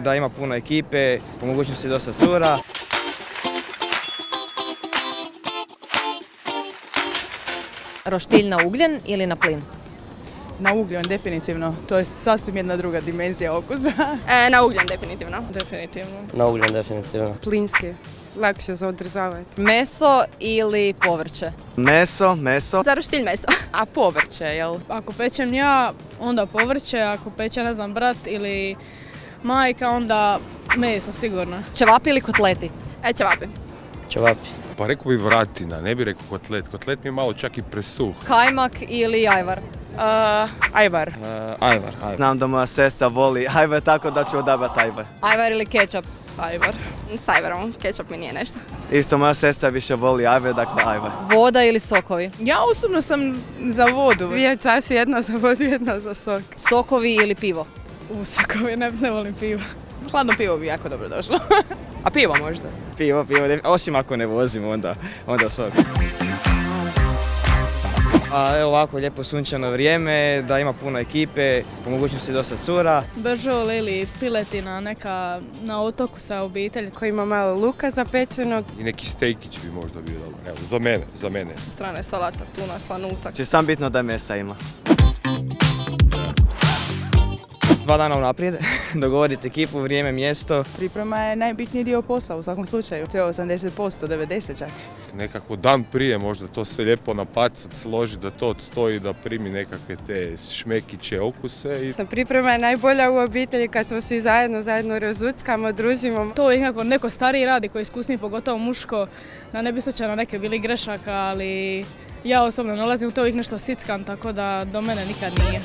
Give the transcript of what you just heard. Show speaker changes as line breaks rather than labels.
da ima puno ekipe, po mogućnosti dosta cura.
Roštilj na ugljen ili na plin?
Na ugljen, definitivno. To je sasvim jedna druga dimenzija okusa.
Na ugljen, definitivno.
Definitivno.
Na ugljen, definitivno.
Plinski. Lakše za održavati.
Meso ili povrće?
Meso.
Za roštilj meso.
A povrće, jel?
Ako pečem ja, onda povrće, ako peče, ne znam, brat ili majka, onda meso, sigurno.
Ćevapi ili kotleti?
Ćevapi.
Ćevapi.
Pa rekao bi vratina, ne bi rekao kotlet. Kotlet mi je malo čak i presuh.
Kajmak ili ajvar?
Ajvar.
Ajvar.
Znam da moja sestra voli ajvar, tako da ću odabrati ajvar.
Ajvar ili kečap?
Ajvar.
S ajvarom, kečap mi nije nešto.
Isto moja sestra više voli ajvar, dakle ajvar.
Voda ili sokovi?
Ja osobno sam za vodu.
2 čaše, jedna za vodu, jedna za sok.
Sokovi ili pivo?
Sokovi, ne volim pivo.
Hladno pivo bi jako dobro došlo. A pivo možda?
Pivo, osim ako ne vozim, onda sok. A evo ovako lijepo sunčano vrijeme, da ima puno ekipe, po mogućnosti dosta cura.
Bržol ili piletina, neka na otoku sa obitelji.
Koji ima malo luka zapečenog.
I neki stejkić bi možda bio dobro. Evo, za mene.
Sa strane salata, tuna, slanutak.
Znači sam bitno da mesa ima.
2 dana unaprijed, dogovorite ekipu, vrijeme, mjesto.
Priprema je najbitniji dio posla u svakom slučaju. To je 80%, 90% čak.
Nekako dan prije možda to sve lijepo napacat, složiti da to odstoji, da primi nekakve te šmekiće, okuse.
Priprema je najbolja u obitelji kad smo svi zajedno razuckamo, družimo.
To uvijek neko stariji radi koji je iskusniji, pogotovo muško, da ne bi slučajno neke bili grešaka, ali ja osobno nalazim u to uvijek nešto sickam, tako da do mene nikad nije.